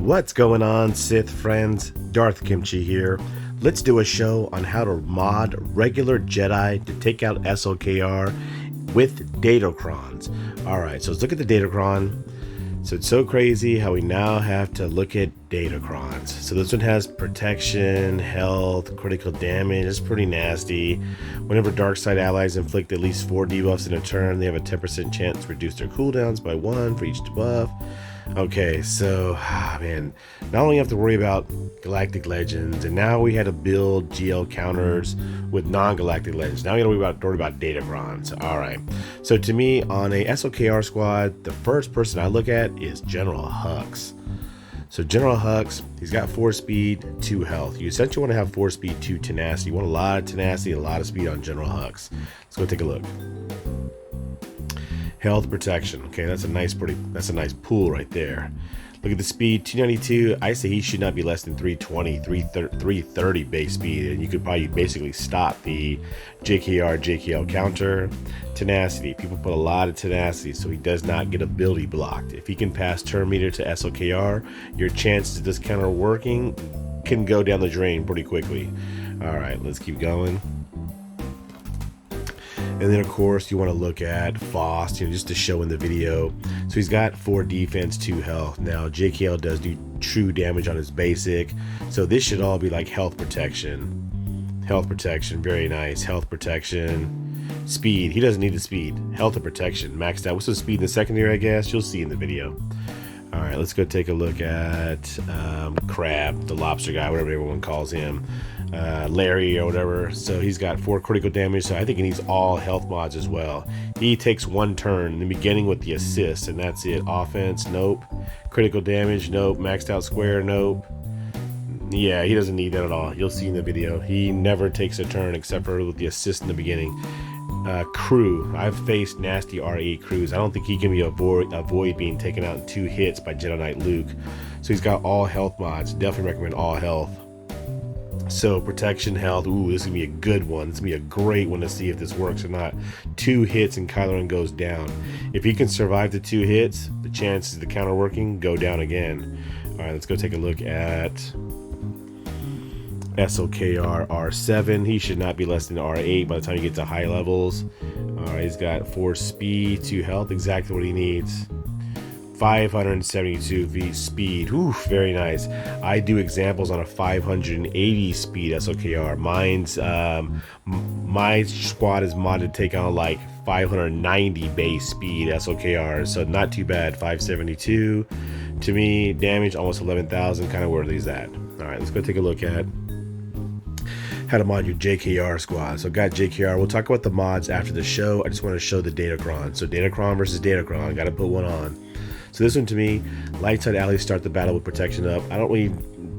What's going on, Sith friends? Darth Kimchi here. Let's do a show on how to mod regular Jedi to take out SLKR with Datacrons. Alright, so let's look at the Datacron. So it's so crazy how we now have to look at Datacrons. So this one has protection, health, critical damage. It's pretty nasty. Whenever dark side allies inflict at least 4 debuffs in a turn, they have a 10% chance to reduce their cooldowns by 1 for each debuff. Okay, so man, not only have to worry about galactic legends, and now we had to build GL counters with non-galactic legends. Now we gotta worry about Datacrons. All right, so to me, on a SLKR squad, the first person I look at is General Hux. So General Hux, he's got 4 speed, 2 health. You essentially want to have 4 speed, 2 tenacity. You want a lot of tenacity, a lot of speed on General Hux. Let's go take a look. Health, protection. Okay, that's a nice pool right there. Look at the speed, 292. I say he should not be less than 320, 330 base speed, and you could probably basically stop the JKR, JKL counter. Tenacity. People put a lot of tenacity, so he does not get ability blocked. If he can pass turn meter to SLKR, your chances of this counter working can go down the drain pretty quickly. All right, let's keep going. And then of course you want to look at Faust, just to show in the video. So he's got 4 defense, 2 health. Now JKL does do true damage on his basic, so this should all be like health protection. Health protection, very nice. Health protection. Speed, he doesn't need the speed. Health and protection, maxed out with some speed in the secondary, I guess. You'll see in the video. All right, let's go take a look at Crab, the lobster guy, whatever everyone calls him. Larry or whatever. So he's got 4 critical damage, so I think he needs all health mods as well. He takes 1 turn in the beginning with the assist, and that's it. Offense, nope. Critical damage, nope. Maxed out square, nope. Yeah, he doesn't need that at all. You'll see in the video. He never takes a turn except for with the assist in the beginning. Crew, I've faced nasty RE crews. I don't think he can be avoid being taken out in 2 hits by Jedi Knight Luke. So he's got all health mods. Definitely recommend all health. So protection, health, ooh, this is gonna be a good one. This is gonna be a great one to see if this works or not. 2 hits and Kylo Ren goes down. If he can survive the 2 hits, the chances of the counter working go down again. All right, let's go take a look at SLKR R7. He should not be less than R8 by the time you get to high levels. All right, he's got 4 speed, 2 health, exactly what he needs. 572 V speed. Oof, very nice. I do examples on a 580 speed SLKR. My squad is modded to take on like 590 base speed SLKR, so not too bad. 572 to me. Damage almost 11,000, kind of where he's at. All right, let's go take a look at how to mod your JKR squad. So got JKR. We'll talk about the mods after the show. I just want to show the Datacron. So Datacron versus Datacron. Got to put one on. So this one, to me, light side allies start the battle with protection up. I don't really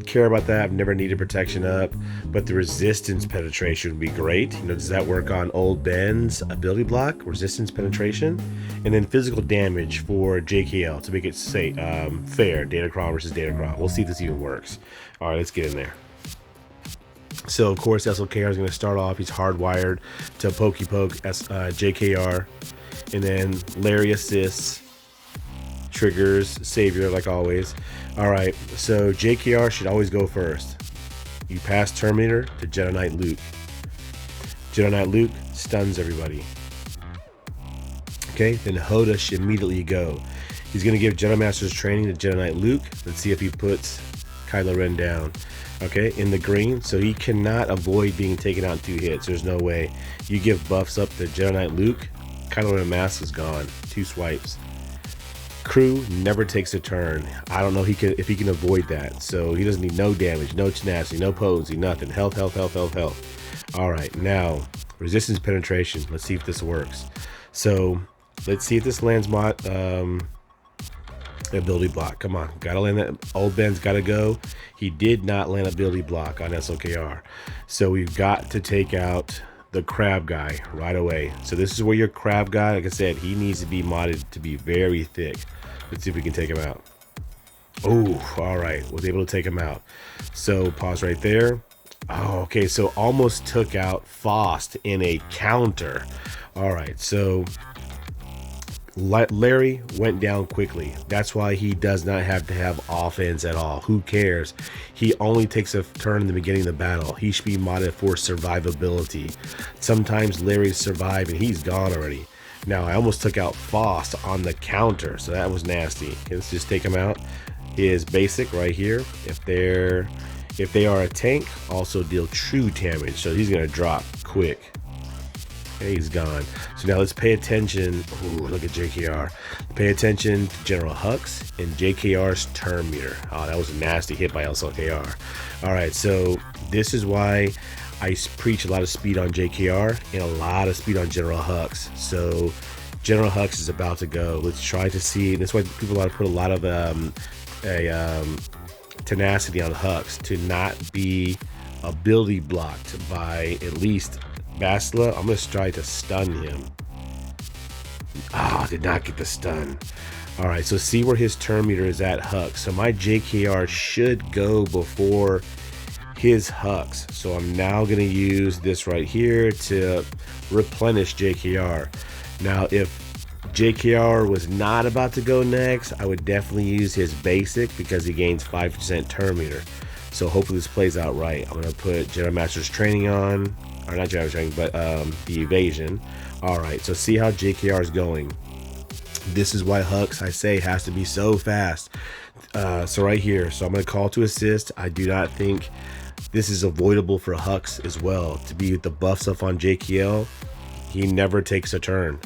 care about that. I've never needed protection up, but the resistance penetration would be great. Does that work on old Ben's ability block, resistance penetration, and then physical damage for JKL to make it fair, Datacron versus Datacron. We'll see if this even works. All right, let's get in there. So of course SLKR is going to start off. He's hardwired to poke JKR, and then Larry assists. Triggers, savior, like always. All right, so JKR should always go first. You pass turn meter to Jedi Knight Luke. Jedi Knight Luke stuns everybody. Okay, then Hoda should immediately go. He's going to give Jedi Master's training to Jedi Knight Luke. Let's see if he puts Kylo Ren down. Okay, in the green, so he cannot avoid being taken out in 2 hits. There's no way. You give buffs up to Jedi Knight Luke, Kylo Ren mask is gone. 2 swipes. Crew never takes a turn. I don't know if he can avoid that. So he doesn't need no damage, no tenacity, no posing, nothing. Health. All right, now resistance penetration. Let's see if this works. So let's see if this lands ability block. Come on, gotta land that. Old Ben's gotta go. He did not land ability block on SLKR. So we've got to take out the crab guy right away. So this is where your crab guy, like I said, he needs to be modded to be very thick. Let's see if we can take him out. Oh, all right, was able to take him out. So pause right there. Oh, okay, so almost took out Faust in a counter. All right, so Larry went down quickly. That's why he does not have to have offense at all. Who cares? He only takes a turn in the beginning of the battle. He should be modded for survivability. Sometimes Larry's survive and he's gone already. Now I almost took out Faust on the counter, so that was nasty. Okay, let's just take him out. His basic right here. If they are a tank, also deal true damage. So he's gonna drop quick. Okay, he's gone. So now let's pay attention. Ooh, look at JKR. Pay attention to General Hux and JKR's turn meter. Oh, that was a nasty hit by SLKR. All right, so this is why I preach a lot of speed on JKR and a lot of speed on General Hux. So General Hux is about to go. Let's try to see. That's why people want to put a lot of tenacity on Hux to not be ability blocked by at least Basila. I'm going to try to stun him. Did not get the stun. All right, so see where his turn meter is at Hux. So my JKR should go before his Hux. So I'm now going to use this right here to replenish JKR. Now, if JKR was not about to go next, I would definitely use his basic because he gains 5% turn meter. So hopefully this plays out right. I'm going to put Jedi Master's Training on. Or not Jedi Training, but the evasion. All right, so see how JKR is going. This is why Hux, I say, has to be so fast. So right here, so I'm going to call to assist. I do not think this is avoidable for Hux as well. To be with the buff stuff on JKL, he never takes a turn.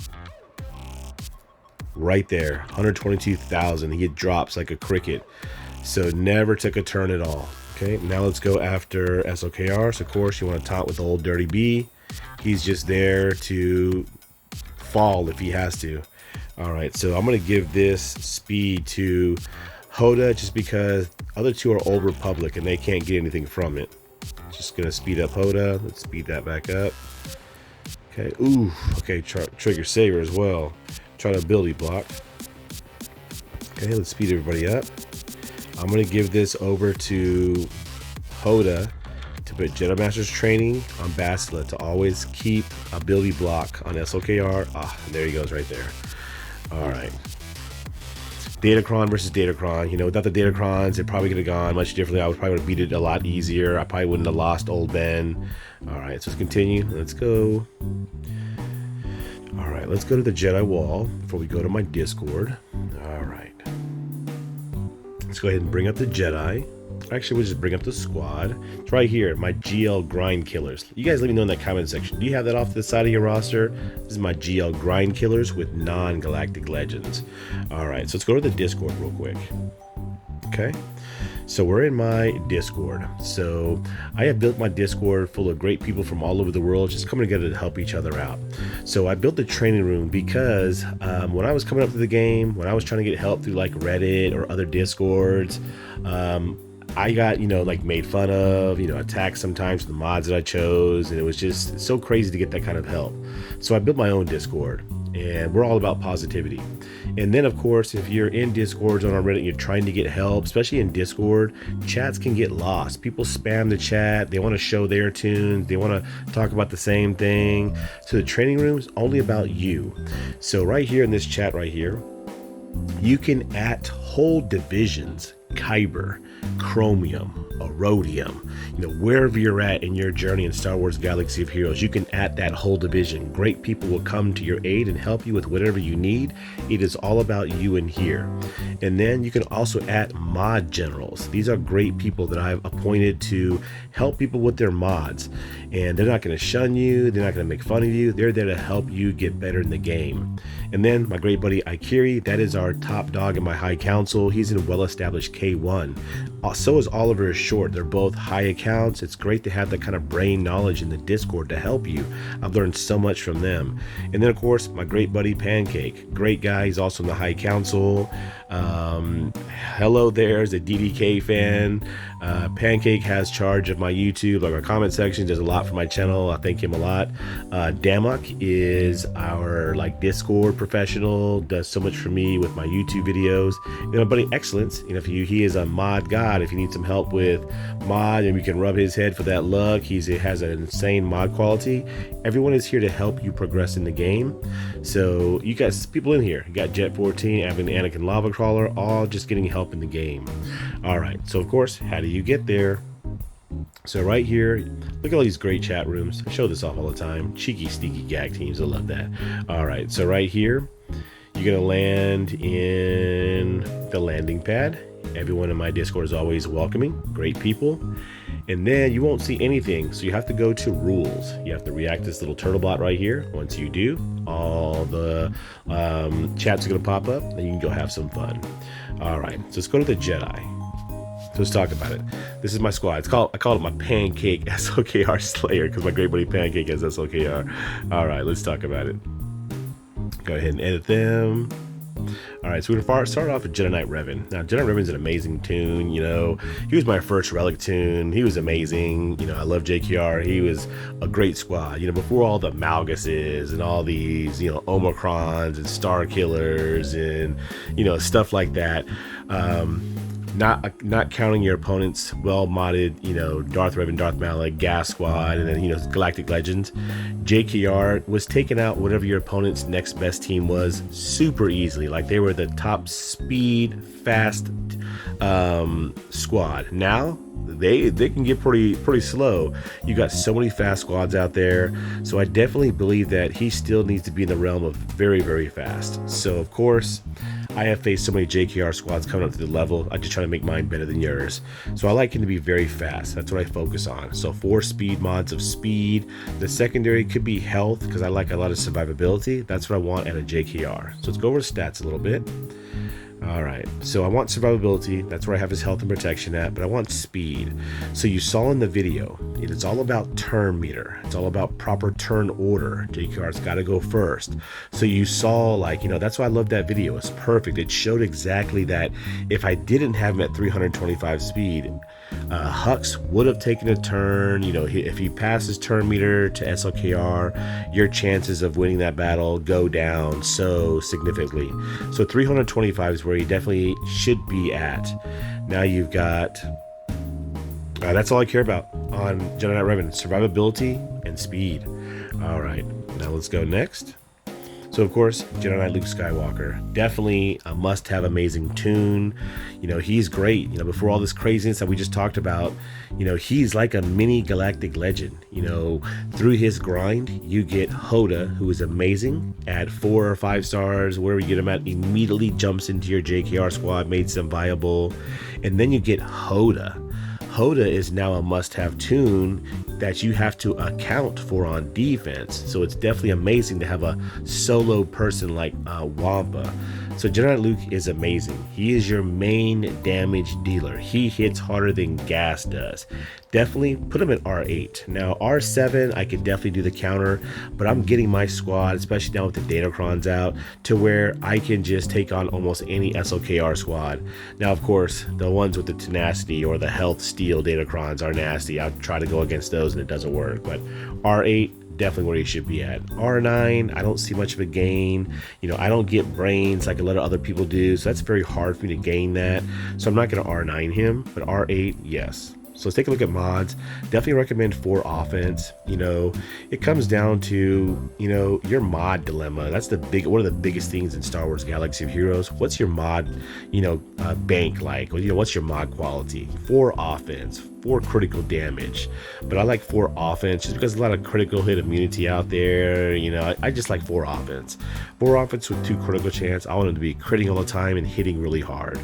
Right there, 122,000. He drops like a cricket. So never took a turn at all. Okay, now let's go after SLKR. So of course you want to taunt with the old Dirty B. He's just there to fall if he has to. All right, so I'm going to give this speed to Hoda just because other two are Old Republic and they can't get anything from it. Just going to speed up Hoda. Let's speed that back up. Okay, ooh, okay, trigger saver as well. Try to ability block. Okay, let's speed everybody up. I'm going to give this over to Hoda to put Jedi Master's Training on Basila to always keep ability block on SLKR. There he goes right there. All right. Datacron versus Datacron. You know, without the Datacrons, it probably could have gone much differently. I would probably would have beat it a lot easier. I probably wouldn't have lost old Ben. All right, so let's continue. Let's go. All right, let's go to the Jedi wall before we go to my Discord. All right. Let's go ahead and bring up the Jedi. Actually, we'll just bring up the squad. It's right here, my GL grind killers. You guys let me know in that comment section. Do you have that off to the side of your roster? This is my GL grind killers with non-galactic legends. All right, so let's go to the Discord real quick. Okay, so we're in my Discord. So I have built my Discord full of great people from all over the world just coming together to help each other out. So I built the training room because when I was coming up to the game, when I was trying to get help through like Reddit or other Discords, I got, like made fun of, attacked sometimes for the mods that I chose. And it was just so crazy to get that kind of help. So I built my own Discord and we're all about positivity. And then, of course, if you're in Discords on Reddit and you're trying to get help, especially in Discord, chats can get lost. People spam the chat. They want to show their tunes. They want to talk about the same thing. So the training room is only about you. So right here in this chat right here, you can whole divisions, Kyber, Chromium, Erodium, wherever you're at in your journey in Star Wars Galaxy of Heroes, you can add that whole division. Great people will come to your aid and help you with whatever you need. It is all about you in here. And then you can also add mod generals. These are great people that I've appointed to help people with their mods. And they're not going to shun you. They're not going to make fun of you. They're there to help you get better in the game. And then my great buddy Ikiri, that is our top dog in my high council. He's in well-established K1. So is Oliver Short. They're both high accounts. It's great to have that kind of brain knowledge in the Discord to help you. I've learned so much from them. And then, of course, my great buddy Pancake. Great guy. He's also in the high council. Hello there, is a DDK fan. Pancake has charge of my YouTube, like our comment section, does a lot for my channel. I thank him a lot. Damok is our Discord professional, does so much for me with my YouTube videos. My buddy Excellence, he is a mod guy. out if you need some help with mod and we can rub his head for that luck. He has an insane mod quality. Everyone is here to help you progress in the game. So you got people in here. You got Jet 14, Anakin Lava Crawler, all just getting help in the game. All right, so of course, how do you get there? So right here, look at all these great chat rooms. I show this off all the time. Cheeky, sneaky gag teams. I love that. All right, so right here, you're gonna land in the landing pad. Everyone in my Discord is always welcoming, great people. And then you won't see anything, so you have to go to rules. You have to react to this little turtle bot right here. Once you do, all the chats are gonna pop up, and you can go have some fun. All right, so let's go to the Jedi. So let's talk about it. This is my squad. I call it my Pancake SLKR Slayer because my great buddy Pancake has SLKR. All right, let's talk about it. Go ahead and edit them. All right, so we're gonna start off with Jedi Knight Revan. Now, Jedi Knight Revan's an amazing tune. You know, he was my first relic tune. He was amazing. You know, I love JKR. He was a great squad. You know, before all the Malguses and all these, you know, Omicrons and Star Killers and, you know, stuff like that. Not counting your opponent's well modded, you know, Darth Revan, Darth Malak, Gas Squad, and then, you know, Galactic Legends. JKR was taking out whatever your opponent's next best team was super easily. Like they were the top speed, fast squad. Now they can get pretty slow. You got so many fast squads out there, so I definitely believe that he still needs to be in the realm of very, very fast. So of course, I have faced so many JKR squads coming up to the level. I just try to make mine better than yours. So I like him to be very fast. That's what I focus on. So 4 speed mods of speed. The secondary could be health because I like a lot of survivability. That's what I want at a JKR. So let's go over the stats a little bit. All right, so I want survivability. That's where I have his health and protection at, but I want speed. So you saw in the video, it is all about turn meter. It's all about proper turn order. JKR's got to go first. So you saw, like, you know, that's why I love that video. It's perfect. It showed exactly that if I didn't have him at 325 speed, Hux would have taken a turn. You know, if he passes turn meter to SLKR, your chances of winning that battle go down so significantly. So 325 is where he definitely should be at. Now you've got that's all I care about on Jedi Knight Revan: survivability and speed. All right, now let's go next. So of course, Jedi Knight Luke Skywalker, definitely a must-have amazing tune. You know, he's great. You know, before all this craziness that we just talked about, you know, he's like a mini galactic legend. You know, through his grind, you get Hoda, who is amazing, at 4 or 5 stars, wherever you get him at, immediately jumps into your JKR squad, makes them viable. And then you get Hoda. Hoda is now a must-have tune that you have to account for on defense. So it's definitely amazing to have a solo person like Wampa. So Jedi Knight Luke is amazing. He is your main damage dealer. He hits harder than gas does. Definitely put him at R8. Now R7, I could definitely do the counter, but I'm getting my squad, especially now with the Datacrons out, to where I can just take on almost any SLKR squad. Now, of course, the ones with the tenacity or the health steal Datacrons are nasty. I'll try to go against those and it doesn't work, but R8, definitely where he should be at. R9, I don't see much of a gain. You know, I don't get brains like a lot of other people do, so that's very hard for me to gain that. So I'm not going to R9 him, but R8, yes. So let's take a look at mods. Definitely recommend 4 offense. You know, it comes down to, you know, your mod dilemma. That's one of the biggest things in Star Wars Galaxy of Heroes. What's your mod, you know, bank like? You know, what's your mod quality? 4 offense, 4 critical damage. But I like 4 offense just because there's a lot of critical hit immunity out there. You know, I just like 4 offense. 4 offense with 2 critical chance. I want him to be critting all the time and hitting really hard.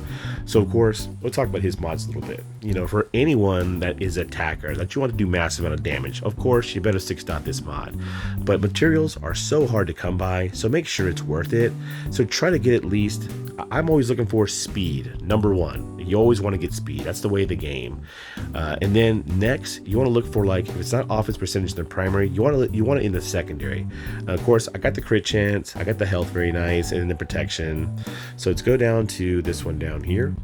So of course, we'll talk about his mods a little bit. You know, for anyone that is attacker that you want to do massive amount of damage, of course you better 6-dot this mod. But materials are so hard to come by, so make sure it's worth it. So try to get at least, I'm always looking for speed, number 1. You always want to get speed. That's the way of the game. And then next, you want to look for, like, if it's not offense percentage in the primary, you want it in the secondary. Of course, I got the crit chance, I got the health very nice, and the protection. So let's go down to this one down here.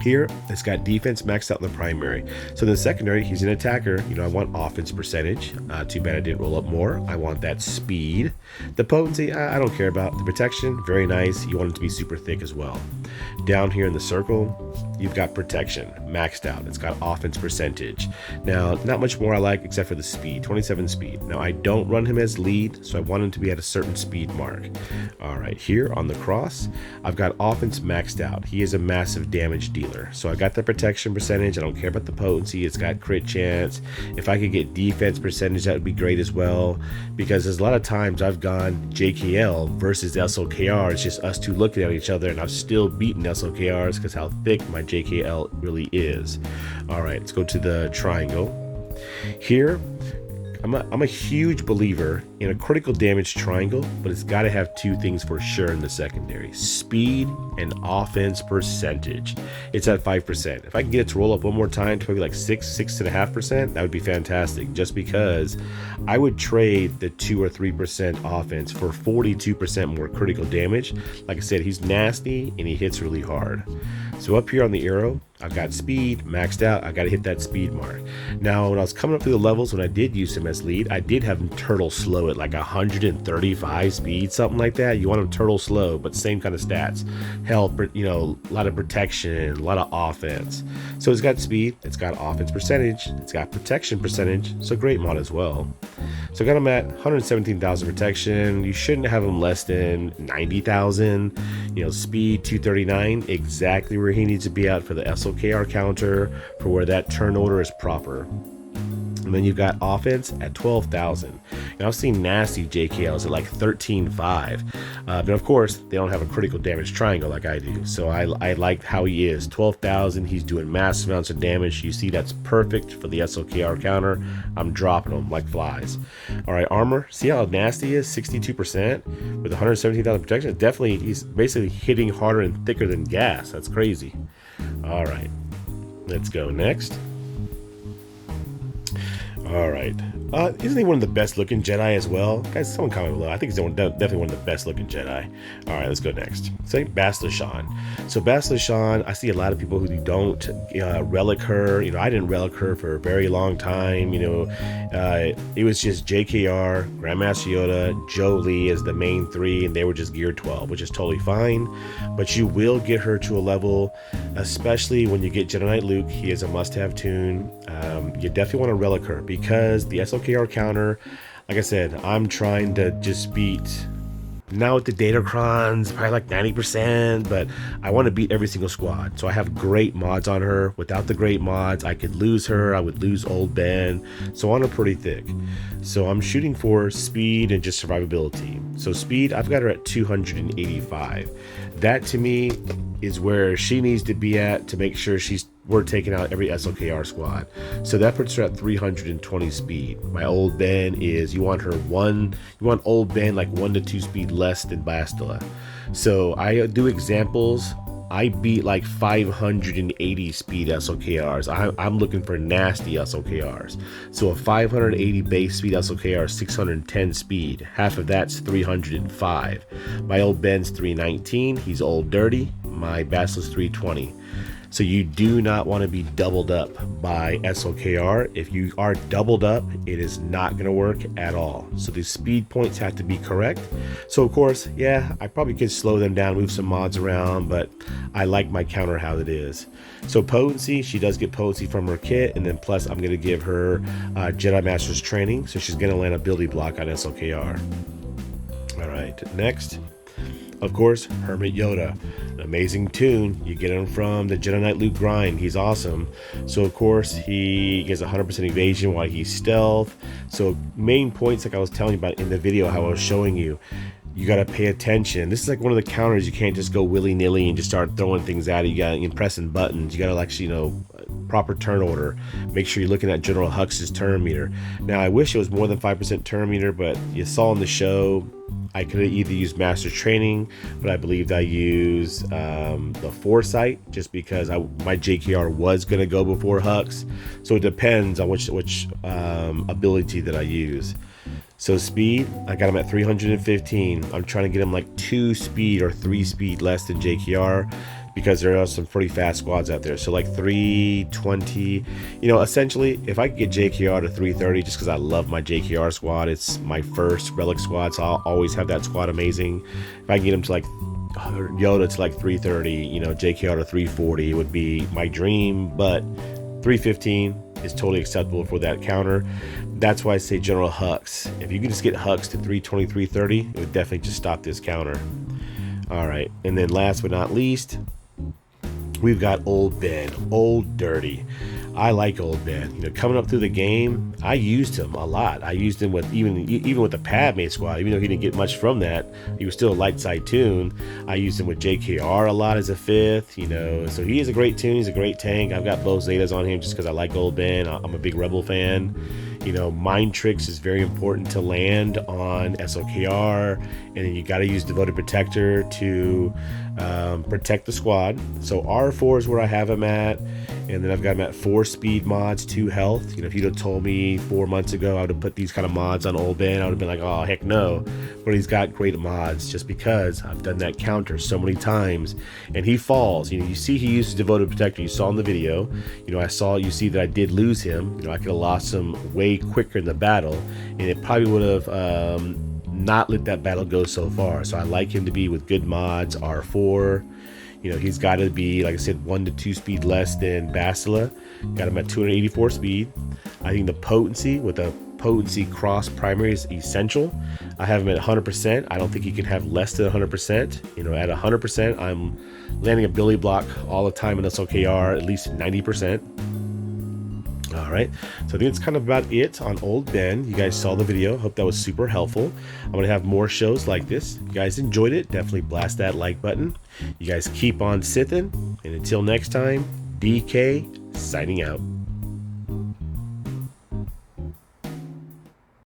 Here, it's got defense maxed out in the primary. So in the secondary, he's an attacker. You know, I want offense percentage. Too bad I didn't roll up more. I want that speed. The potency, I don't care about. The protection, very nice. You want it to be super thick as well. Down here in the circle, you've got protection maxed out. It's got offense percentage. Now, not much more I like except for the speed, 27 speed. Now, I don't run him as lead, so I want him to be at a certain speed mark. All right, here on the cross, I've got offense maxed out. He is a massive damage dealer. So I got the protection percentage. I don't care about the potency. It's got crit chance. If I could get defense percentage, that would be great as well, because there's a lot of times I've gone JKL versus SLKR. It's just us two looking at each other, and I've still beaten SLKRs because how thick my JKL really is. All right, let's go to the triangle. Here, I'm a huge believer in a critical damage triangle, but it's got to have two things for sure in the secondary: speed and offense percentage. It's at 5%. If I can get it to roll up one more time to maybe like 6.5%, that would be fantastic, just because I would trade the 2 or 3% offense for 42% more critical damage. Like I said, he's nasty and he hits really hard. So up here on the arrow, I've got speed maxed out. I got to hit that speed mark. Now, when I was coming up through the levels, when I did use him as lead, I did have him turtle slow at like 135 speed, something like that. You want him turtle slow, but same kind of stats. Health, a lot of protection, a lot of offense. So it's got speed, it's got offense percentage, it's got protection percentage. So great mod as well. So I got him at 117,000 protection. You shouldn't have him less than 90,000. Speed 239, exactly where he needs to be at for the SLKR counter, for where that turn order is proper. And then you've got offense at 12,000. I've seen nasty JKLs at like 13.5. But of course, they don't have a critical damage triangle like I do. So I like how he is. 12,000, he's doing massive amounts of damage. You see, that's perfect for the SLKR counter. I'm dropping them like flies. All right, armor. See how nasty he is? 62% with 117,000 protection. Definitely, he's basically hitting harder and thicker than gas. That's crazy. All right, let's go next. All right. Isn't he one of the best looking Jedi as well? Guys, someone comment below. I think he's definitely one of the best looking Jedi. All right, let's go next. Say Bastila. So Bastila, I see a lot of people who don't relic her. I didn't relic her for a very long time. It was just JKR, Grandmaster Yoda, Joe Lee as the main three, and they were just gear 12, which is totally fine. But you will get her to a level, especially when you get Jedi Knight Luke. He is a must-have tune. You definitely want to relic her, because the SLKR counter, like I said, I'm trying to just beat, now with the Datacrons, probably like 90%, but I want to beat every single squad. So I have great mods on her. Without the great mods, I could lose her. I would lose Old Ben. So on her pretty thick. So I'm shooting for speed and just survivability. So speed, I've got her at 285. That to me is where she needs to be at to make sure we're taking out every SLKR squad. So that puts her at 320 speed. My Old Ben is, you want Old Ben like 1 to 2 speed less than Bastila. So I do examples. I beat like 580 speed SLKRs. I'm looking for nasty SLKRs. So a 580 base speed SLKR, 610 speed. Half of that's 305. My Old Ben's 319. He's old dirty. My Basila's 320. So you do not want to be doubled up by SLKR. If you are doubled up, it is not going to work at all. So the speed points have to be correct. So of course, yeah, I probably could slow them down, move some mods around, but I like my counter how it is. So potency, she does get potency from her kit, and then plus I'm going to give her Jedi Master's training, so she's going to land ability block on SLKR. All right, next. Of course, Hermit Yoda, an amazing tune. You get him from the Jedi Knight Luke grind. He's awesome. So of course, he gets 100% evasion while he's stealth. So main points, like I was telling you about in the video, how I was showing you, you got to pay attention. This is like one of the counters. You can't just go willy-nilly and just start throwing things at it. You got to pressing buttons. You got to actually, proper turn order. Make sure you're looking at General Hux's turn meter. Now, I wish it was more than 5% turn meter, but you saw in the show, I could have either used Master Training, but I believed I used the Foresight, just because my JKR was going to go before Hux. So it depends on which ability that I use. So speed, I got him at 315. I'm trying to get him like 2 speed or 3 speed less than JKR, because there are some pretty fast squads out there. So like 320, essentially, if I could get JKR to 330, just because I love my JKR squad, it's my first relic squad, so I'll always have that squad amazing. If I can get him to like Yoda to like 330, you know, JKR to 340 would be my dream, but 315 is totally acceptable for that counter. That's why I say General Hux. If you can just get Hux to 320, 330, it would definitely just stop this counter. All right, and then last but not least, we've got Old Ben, Old Dirty. I like Old Ben. You know, coming up through the game, I used him a lot. I used him with even with the Padme squad. Even though he didn't get much from that, he was still a light side tune. I used him with JKR a lot as a 5th. You know, so he is a great tune. He's a great tank. I've got both Zetas on him just because I like Old Ben. I'm a big Rebel fan. You know, Mind Tricks is very important to land on SLKR, and then you got to use Devoted Protector to protect the squad. So R4 is where I have him at, and then I've got him at 4 speed mods, 2 health. You know, if you'd have told me 4 months ago I would have put these kind of mods on Old Ben, I would have been like, oh heck no. But he's got great mods just because I've done that counter so many times, and he falls. You know, you see he uses Devoted Protector. You saw in the video. You know, you see that I did lose him. You know, I could have lost him way quicker in the battle, and it probably would have not let that battle go so far. So I like him to be with good mods. R4, you know, he's got to be, like I said, 1 to 2 speed less than Bastila. Got him at 284 speed. I think the potency with a potency cross primary is essential. I have him at 100%. I don't think he can have less than 100%. You know, at 100%, I'm landing a Billy block all the time in SLKR, at least 90%. All right, so I think that's kind of about it on Old Ben. You guys saw the video. Hope that was super helpful. I'm going to have more shows like this. If you guys enjoyed it, definitely blast that like button. You guys keep on sithing, and until next time, DK signing out.